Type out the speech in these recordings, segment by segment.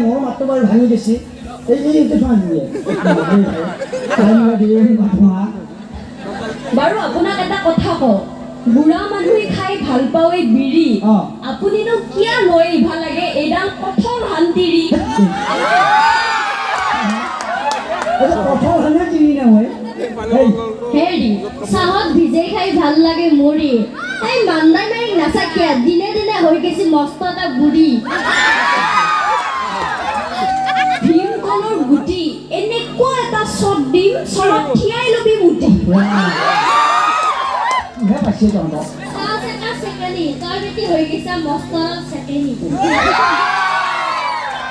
মোৰ মাতটো বাৰু ভাঙি গৈছে এইটো চোৱা দিয়ে বাৰু আপোনাক এটা কথা কওঁ বুঢ়া মানুহে খাই ভাল পাওঁ এই বিড়ি আপুনিনো কিয় লৈ আহিব লাগে এইডাল প্ৰথম শান্তিৰি প্ৰথম হানে তিৰি নহয় হেৰি চাহত ভিজাই খাই ভাল লাগে মৰি তাই মান্দাই মাৰি নাচাকে দিনে দিনে হৈ গৈছে মস্ত এটা বুঢ়ী ভীমকলৰ গুটি এনেকুৱা এটা চট দিম চৰত থিয়াই ল'বি মুঠি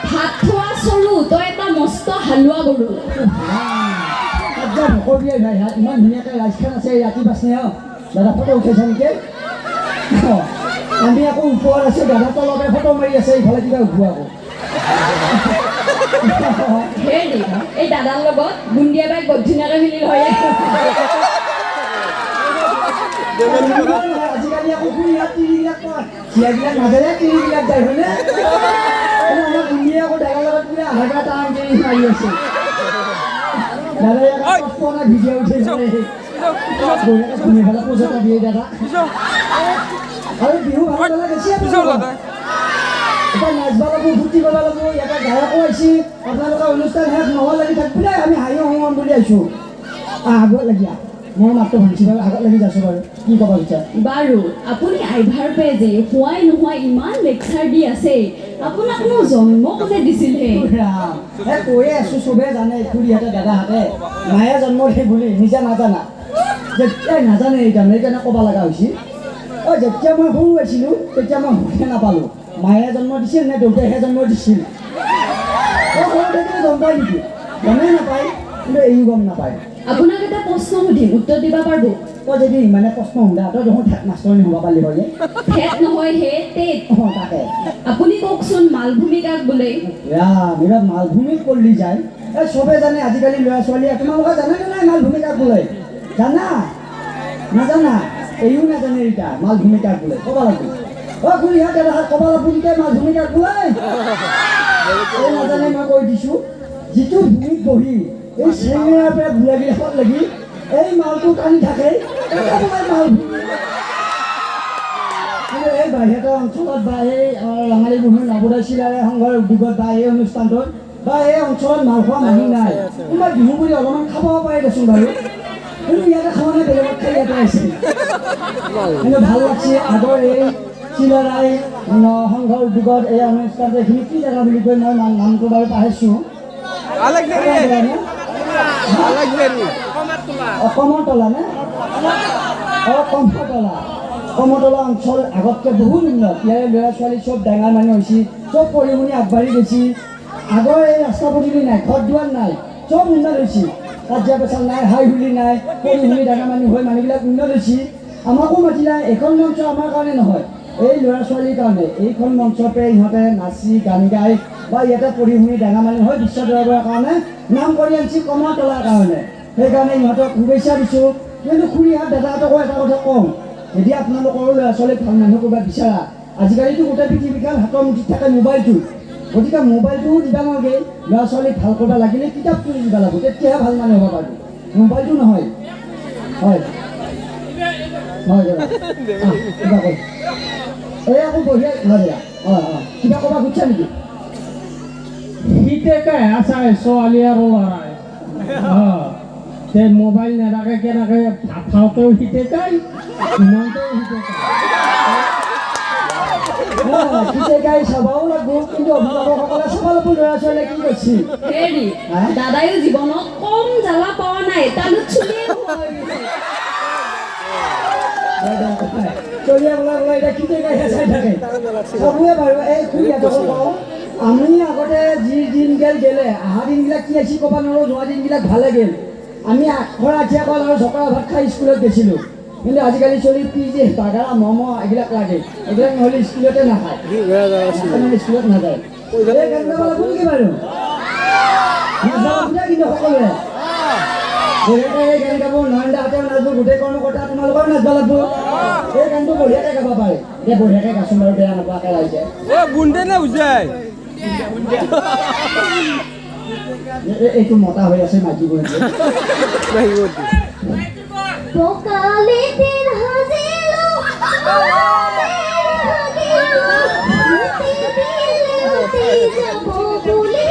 ভাত খোৱা চলো তই এটা মস্ত হালোৱা গৰু ইমান ধুনীয়াকৈ ৰাইজখন আছে ৰাতি বাছনে দাদা ফটো উঠাইছা নেকি আমি আকৌ ওপৰত আছো দাদা তলতে ফটো মাৰি আছে ইফালে কিবা উঠোৱা আকৌ হেৰি এই দাদাৰ লগত বুন্দিয়া বাই গধূনাকে মিলি হয় আজিকালি আকৌ কুৰিয়াত তিৰিবিলাক কয় চিয়াবিলাক নাজানে তিৰিবিলাক যায় হয়নে আমাৰ বুন্দিয়ে আকৌ দাদাৰ লগত বোলে আধাৰ টান তিৰি মাৰি আছে দাদাই আকৌ ভিডিঅ' উঠাইছে শুনি পেলাই পইচা দিয়ে দাদা আৰু বিহু ভাল লাগে বেছি এতিয়া নাচবা লাগব ফূৰ্তি কৰিব লাগিব ইয়াতে গায়কো আহিছে আপোনালোকৰ অনুষ্ঠান শেষ নহ'ল লাগি থাকিলে আমি হাঁহি হওঁ বুলি আহিছোঁ আগত লাগি মোৰ মাতটো ভাঙিছে বাৰু আগত লাগি যাইছোঁ বাৰু কি ক'ব বিচাৰ বাৰু আপুনি আইভাৰ পে যে হোৱাই নোহোৱাই ইমান লেকচাৰ দি আছে আপোনাক মোৰ জন্ম কোনে দিছিলহে কৈয়ে আছোঁ চবেই জানে খুৰীহঁতে দাদাহঁতে মায়ে জন্ম দিয়ে বুলি নিজে নাজানা যেতিয়াই নাজানে সেইকাৰণে ক'ব লগা হৈছিল যেতিয়া মই সৰু আছিলোঁ তেতিয়া মই সুখে নাপালোঁ মায়ে জন্ম দিছিল নে দেউতাইহে জন্ম দিছিল সৰু থাকিলে গম পায় নেকি গমেই নাপায় কিন্তু এই গম নাপায় আপোনাক এটা প্ৰশ্ন সুধিম উত্তৰ দিব পাৰিব তই যদি ইমানে প্ৰশ্ন সুধা তই দেখোন মাষ্টৰণী হ'ব পাৰিলি হয় ঠেক নহয় হে টেট তাকে আপুনি কওকচোন মালভূমি কাক বোলে বিৰাট মালভূমিত পল্লি যায় এই চবে জানে আজিকালি ল'ৰা ছোৱালীয়ে তোমালোকে জানেনে নাই মালভূমি কাক বোলে জানা নাজানা এইও নাজানে এতিয়া মালভূমি কাক বোলে ক'ব লাগিব খুৰীহঁত দাদা ক'ব লাগিব নেকি মালভূমি কাক বোলে এই নাজানে মই কৈ দিছোঁ যিটো ভূমিত বহি এই চেঙেৰাৰ পৰা বুঢ়াবিলাকত লাগি এই মালটো টানি থাকে মালভূমি কিন্তু এই বাহিৰৰ অঞ্চলত বা এই ৰঙালী বিহুৰ নৱোদয় চিলাৰে সংঘৰ উদ্যোগত বা এই অনুষ্ঠানটোত বা এই অঞ্চলত মাল খোৱা মানুহ নাই কোনোবা বিহু বুলি অলপমান খাব পাৰে দেচোন বাৰু কিন্তু ইয়াতে খাব নাই বেলেগত খাই ইয়াতে আহিছিল কিন্তু ভাল লাগছে আগৰ এই চিলাৰাই সংঘৰ উদ্যোগত এই অনুষ্ঠানটো এইখিনি কি জেগা বুলি কৈ মই নামটো বাৰু পাহৰিছোঁ কমৰতলা নে কমৰতলা অঞ্চল আগতকৈ বহুত উন্নত ইয়াৰে ল'ৰা ছোৱালী চব ডাঙৰ মানুহ হৈছে চব পঢ়ি শুনি আগবাঢ়ি গৈছে আগৰ এই ৰাস্তা পদূলি নাই ঘৰ দুৱাৰ নাই চব উন্নত হৈছে কাজিয়া পেচাল নাই হাই হুলি নাই পঢ়ি শুনি ডাঙৰ মানুহ হৈ মানুহবিলাক উন্নত হৈছে আমাকো মাতিলে এইখন মঞ্চ আমাৰ কাৰণে নহয় এই ল'ৰা ছোৱালীৰ কাৰণে এইখন মঞ্চতে ইহঁতে নাচি গান গাই বা ইয়াতে পঢ়ি শুনি ডাঙৰ মানুহ হৈ বিশ্ব দৰবাৰৰ কাৰণে নাম কৰি আনিছে কমৰতলাৰ কাৰণে সেইকাৰণে ইহঁতক শুভেচ্ছা দিছোঁ কিন্তু খুৰীহঁত দাদাহঁতকো এটা কথা কওঁ যদি আপোনালোকৰো ল'ৰা ছোৱালীক ভাল মানুহ ক'ৰবাত বিচাৰা আজিকালিতো গোটেই পৃথিৱীখন হাতৰ মুঠিত থাকে মোবাইলটো গতিকে মোবাইলটোও দিব নালাগে ল'ৰা ছোৱালীক ভাল কৰিব লাগিলে কিতাপটো দিব লাগিব তেতিয়াহে ভাল মানুহ হ'ব পাৰিব মোবাইলটো নহয় হয় হয় দাদা কিবা কৈ এই আকৌ বঢ়িয়া হয় দাদা কিবা ক'বা খুজিছা নেকি হিতেকাই আছাই ছোৱালী আৰু ল'ৰাই তে মোবাইল নেদাকে কেনেকৈ ভাত খাওঁতেও হিতেকাই ইমানতেও হিতেকাই চাবও লাগিব কিন্তু অভিভাৱকসকলে চাব লাগিব ল'ৰা ছোৱালীয়ে কি কৰিছে হেৰি দাদায়ো জীৱনত কম জ্বালা পোৱা নাই তালৈ চুলিয়ে চলিয়া বোলা এতিয়া হিতেকাইহে চাই থাকে চবুৱে বাৰু এই খুৰীহঁতকো কওঁ আমি আগতে যি দিনগাল গেলে অহা দিনবিলাক কি আছিল ক'ব নোৱাৰোঁ যোৱা দিনবিলাক ভালে গ'ল আমি আখৰ আঠিয়া কল আৰু ঝকৰা ভাত খাই স্কুলত গৈছিলোঁ কিন্তু আজিকালি চলি পিজি বাগাৰা ম'ম' এইবিলাক লাগে এইবিলাক নহ'লে স্কুলতে নাখায় স্কুলত নাযায় কি বাৰু নাযাওঁ কিন্তু সকলোৱে এই গান গাব নয়নদাহঁতেও নাচব গোটেই কৰ্মকৰ্তা তোমালোকৰ নাচব লাগিব এই গানটো বঢ়িয়াকৈ গাব পাৰে এতিয়া বঢ়িয়াকৈ গাচোন বাৰু বেয়া নোপোৱাকৈ ৰাইজে এইটো মতা হৈ আছে মাইকীবোৰ পকালিটিৰ হাজিলো যাব বুলি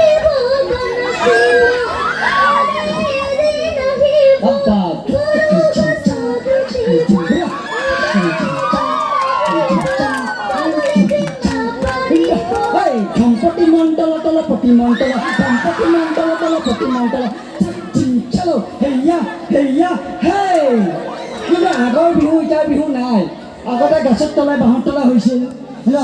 সম্পত্তি মণ্ডল তল পতি মণ্ডল সম্পত্তি মণ্ডল তল পতি মণ্ডল চলো হেয়া হেয়া হে কিন্তু আগৰ বিহু এতিয়া বিহু নাই আগতে গছৰ তলে বাঁহৰ তলা হৈছিল